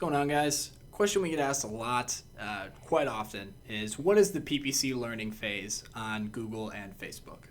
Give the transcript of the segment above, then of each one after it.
going on, guys? Question we get asked a lot, quite often, is what is the PPC learning phase on Google and Facebook?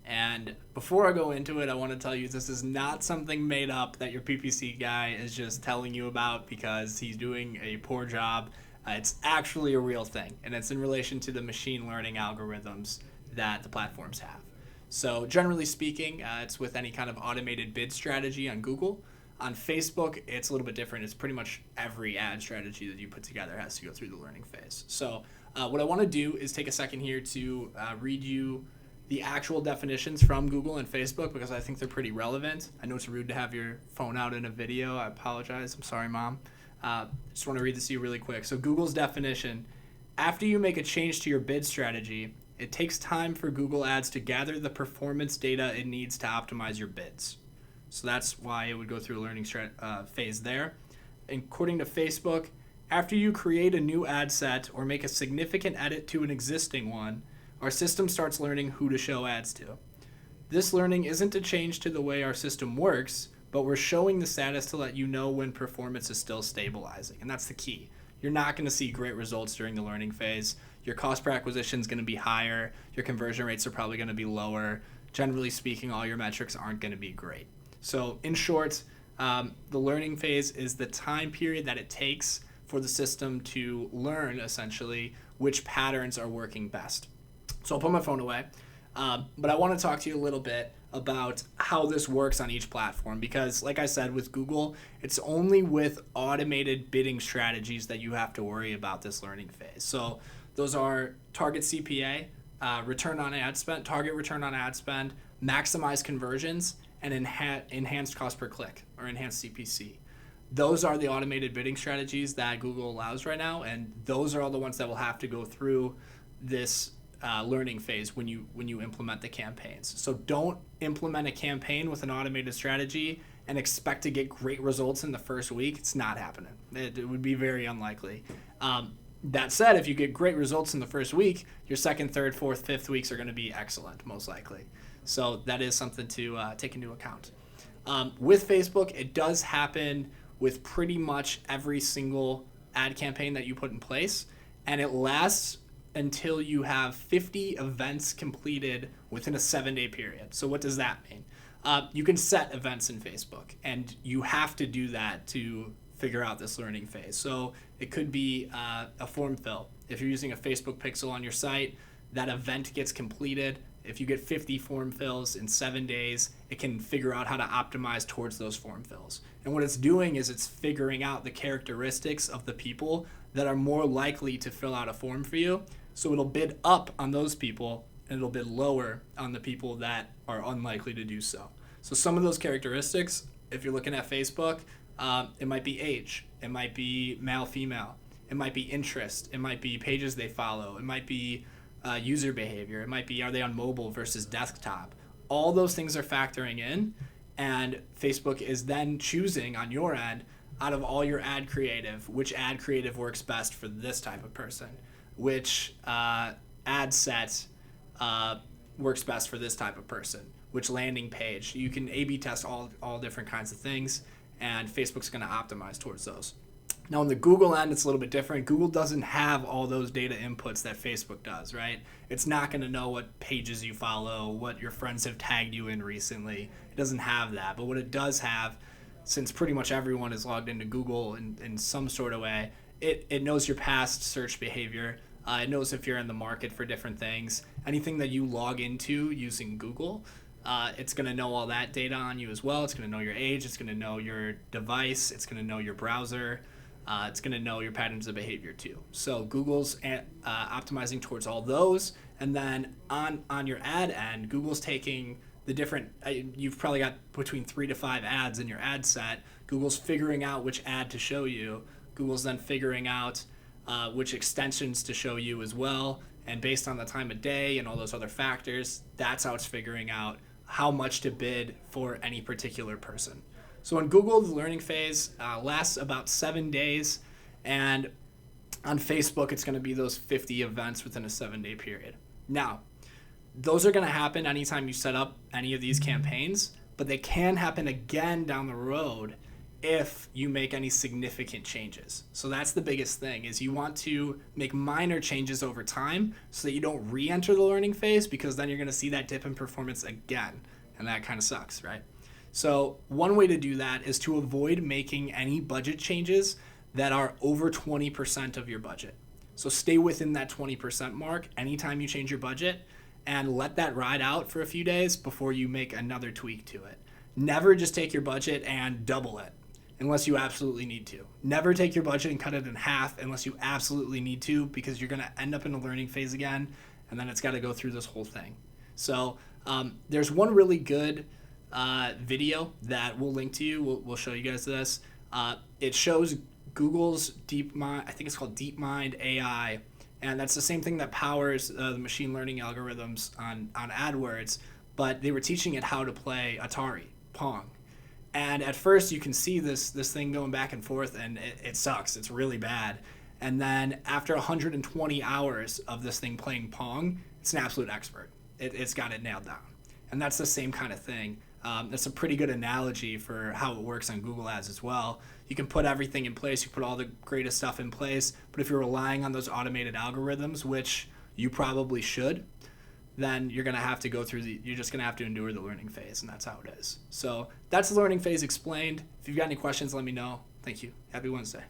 And before I go into it, I want to tell you this is not something made up that your PPC guy is just telling you about because he's doing a poor job. It's actually a real thing, and it's in relation to the machine learning algorithms that the platforms have. So generally speaking, it's with any kind of automated bid strategy on Google. On Facebook, it's a little bit different. It's pretty much every ad strategy that you put together has to go through the learning phase. So what I want to do is take a second here to read you the actual definitions from Google and Facebook because I think they're pretty relevant. I know it's rude to have your phone out in a video. I apologize. I'm sorry, Mom. Just want to read this to you really quick. So Google's definition: after you make a change to your bid strategy, it takes time for Google Ads to gather the performance data it needs to optimize your bids. So that's why it would go through a learning phase there. According to Facebook, after you create a new ad set or make a significant edit to an existing one, our system starts learning who to show ads to. This learning isn't a change to the way our system works, but we're showing the status to let you know when performance is still stabilizing. And that's the key. You're not going to see great results during the learning phase. Your cost per acquisition is going to be higher. Your conversion rates are probably going to be lower. Generally speaking, all your metrics aren't going to be great. So in short, the learning phase is the time period that it takes for the system to learn, essentially, which patterns are working best. So I'll put my phone away, but I want to talk to you a little bit about how this works on each platform because, like I said, with Google, it's only with automated bidding strategies that you have to worry about this learning phase. So those are target CPA, return on ad spend, target return on ad spend, maximize conversions, and enhanced cost per click or enhanced CPC. Those are the automated bidding strategies that Google allows right now, and those are all the ones that will have to go through this learning phase when you implement the campaigns. So don't implement a campaign with an automated strategy and expect to get great results in the first week. It's not happening. It would be very unlikely. That said, if you get great results in the first week, your second, third, fourth, fifth weeks are going to be excellent, most likely. So that is something to take into account. With Facebook, it does happen with pretty much every single ad campaign that you put in place, and it lasts until you have 50 events completed within a 7-day period. So what does that mean? You can set events in Facebook, and you have to do that to figure out this learning phase. So it could be a form fill. If you're using a Facebook pixel on your site, that event gets completed. If you get 50 form fills in 7 days, it can figure out how to optimize towards those form fills. And what it's doing is it's figuring out the characteristics of the people that are more likely to fill out a form for you. So it'll bid up on those people, and it'll bid lower on the people that are unlikely to do so. So some of those characteristics, if you're looking at Facebook, it might be age, it might be male, female, it might be interest, it might be pages they follow, it might be user behavior, it might be are they on mobile versus desktop. All those things are factoring in, and Facebook is then choosing on your end, out of all your ad creative, which ad creative works best for this type of person, which ad set works best for this type of person, which landing page. You can A/B test all different kinds of things, and Facebook's going to optimize towards those. Now, on the Google end, it's a little bit different. Google doesn't have all those data inputs that Facebook does, right? It's not going to know what pages you follow, what your friends have tagged you in recently. It doesn't have that. But what it does have, since pretty much everyone is logged into Google in some sort of way, it knows your past search behavior. It knows if you're in the market for different things. Anything that you log into using Google, it's going to know all that data on you as well. It's going to know your age. It's going to know your device. It's going to know your browser. It's going to know your patterns of behavior too. So Google's optimizing towards all those. And then on your ad end, Google's taking the different, you've probably got between 3 to 5 ads in your ad set. Google's figuring out which ad to show you. Google's then figuring out which extensions to show you as well. And based on the time of day and all those other factors, that's how it's figuring out how much to bid for any particular person. So on Google, the learning phase lasts about 7 days, and on Facebook, it's going to be those 50 events within a 7-day period. Now, those are going to happen anytime you set up any of these campaigns, but they can happen again down the road if you make any significant changes. So that's the biggest thing, is you want to make minor changes over time so that you don't re-enter the learning phase, because then you're going to see that dip in performance again, and that kind of sucks, right? So one way to do that is to avoid making any budget changes that are over 20% of your budget. So stay within that 20% mark anytime you change your budget, and let that ride out for a few days before you make another tweak to it. Never just take your budget and double it unless you absolutely need to. Never take your budget and cut it in half unless you absolutely need to, because you're going to end up in a learning phase again, and then it's got to go through this whole thing. So there's one really good video that we'll link to you. We'll show you guys this. It shows Google's DeepMind, I think it's called DeepMind AI, and that's the same thing that powers the machine learning algorithms on AdWords, but they were teaching it how to play Atari, Pong. And at first you can see this thing going back and forth, and it sucks. It's really bad. And then after 120 hours of this thing playing Pong, it's an absolute expert. It's got it nailed down. And that's the same kind of thing. That's a pretty good analogy for how it works on Google Ads as well. You can put everything in place, you put all the greatest stuff in place, but if you're relying on those automated algorithms, which you probably should, then you're going to have to go through you're just going to have to endure the learning phase, and that's how it is. So that's the learning phase explained. If you've got any questions, let me know. Thank you. Happy Wednesday.